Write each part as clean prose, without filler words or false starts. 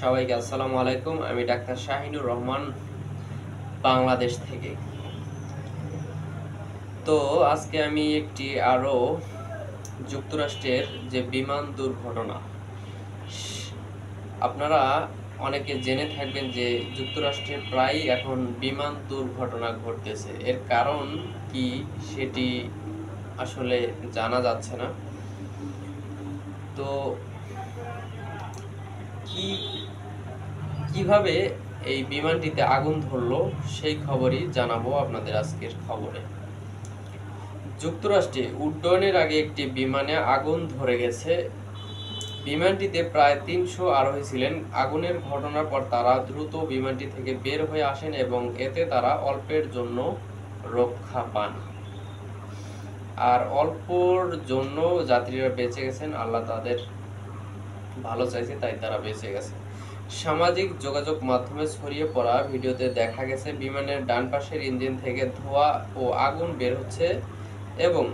সবাইকে আসসালামু আলাইকুম। আমি ডাক্তার শাহিনুর রহমান, বাংলাদেশ থেকে। তো আজকে আমি একটি আরো যুক্তরাষ্ট্রের যে বিমান দুর্ঘটনা, আপনারা অনেকে জেনে থাকবেন যে যুক্তরাষ্ট্রে প্রায় এখন বিমান দুর্ঘটনা ঘটতেছে। এর কারণ কি সেটি আসলে জানা যাচ্ছে না। তো কিভাবে এই বিমানটিতে আগুন ধরলো সেই খবরই জানাবো আপনাদের আজকের খবরে। যুক্তরাষ্ট্রে উড্ডয়নের আগে একটি বিমানে আগুন ধরে গেছে। বিমানটিতে প্রায় ৩০০ আরোহী ছিলেন। আগুনের ঘটনার পর তারা দ্রুত বিমানটি থেকে বের হয়ে আসেন এবং এতে তারা অল্পের জন্য রক্ষা পান। আর অল্পর জন্য যাত্রীরা বেঁচে গেছেন। আল্লাহ তাদের ভালো চাইছে, তাই তারা বেঁচে গেছে। সামাজিক যোগাযোগ মাধ্যমে ছড়িয়ে পড়া ভিডিওতে দেখা গেছে বিমানের ডান পাশের ইঞ্জিন থেকে ধোঁয়া ও আগুন বের হচ্ছে এবং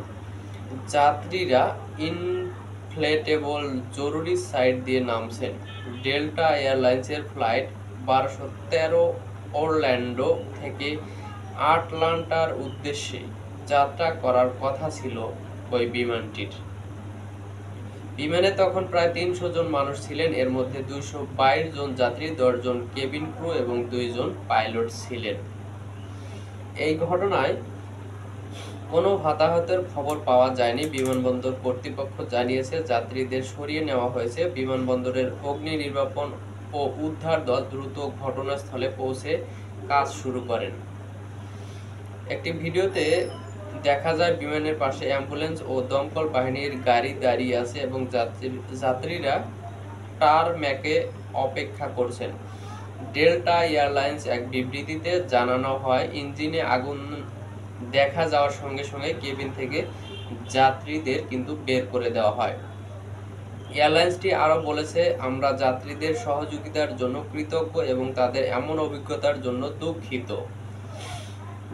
যাত্রীরা ইনফ্লেটেবল জরুরি সাইড দিয়ে নামছেন। ডেল্টা এয়ারলাইন্সের ফ্লাইট 1213 অরল্যান্ডো থেকে আটলান্টার উদ্দেশ্যে যাত্রা করার কথা ছিল ওই বিমানটির। বিমানে তখন প্রায় ৩০০ জন মানুষ ছিলেন। এর মধ্যে 222 জন যাত্রী, 10 জন কেবিন ক্রু এবং 2 জন পাইলট ছিলেন। এই ঘটনায় কোনো হতাহতের খবর পাওয়া যায়নি। বিমানবন্দর কর্তৃপক্ষ জানিয়েছে যাত্রীদের সরিয়ে নেওয়া হয়েছে। বিমানবন্দরের অগ্নি নির্বাপন ও উদ্ধার দল দ্রুত ঘটনাস্থলে পৌঁছে কাজ শুরু করেন। একটি ভিডিওতে দেখা যায় বিমানের পাশে অ্যাম্বুলেন্স ও দমকল বাহিনীর গাড়ি দাঁড়িয়ে আছে এবং যাত্রীরা টারম্যাকে অপেক্ষা করছেন। ডেল্টা এয়ারলাইন্স এক বিবৃতিতে জানানো হয়, ইঞ্জিনে আগুন দেখা যাওয়ার সঙ্গে সঙ্গে কেবিন থেকে যাত্রীদের কিন্তু বের করে দেওয়া হয়। এয়ারলাইন্সটি আরও বলেছে, আমরা যাত্রীদের সহযোগিতার জন্য কৃতজ্ঞ এবং তাদের এমন অভিজ্ঞতার জন্য দুঃখিত।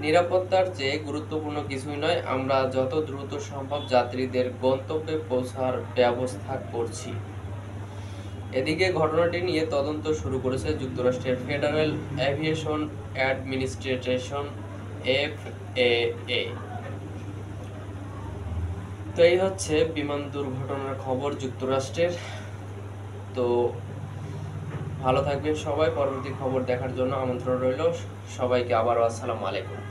নিরাপত্তার চেয়ে গুরুত্বপূর্ণ কিছুই নয়, আমরা যত দ্রুত সম্ভব যাত্রীদের গন্তব্যে পৌঁছার ব্যবস্থা করছি। এদিকে ঘটনাটি নিয়ে তদন্ত শুরু করেছে যুক্তরাষ্ট্রের ফেডারেল এভিয়েশন অ্যাডমিনিস্ট্রেশন FAA। তো এই হচ্ছে বিমান দুর্ঘটনার খবর যুক্তরাষ্ট্রের। তো ভালো থাকবেন সবাই। পরবর্তী খবর দেখার জন্য আমন্ত্রণ রইল সবাইকে। আবারও আসসালামু আলাইকুম।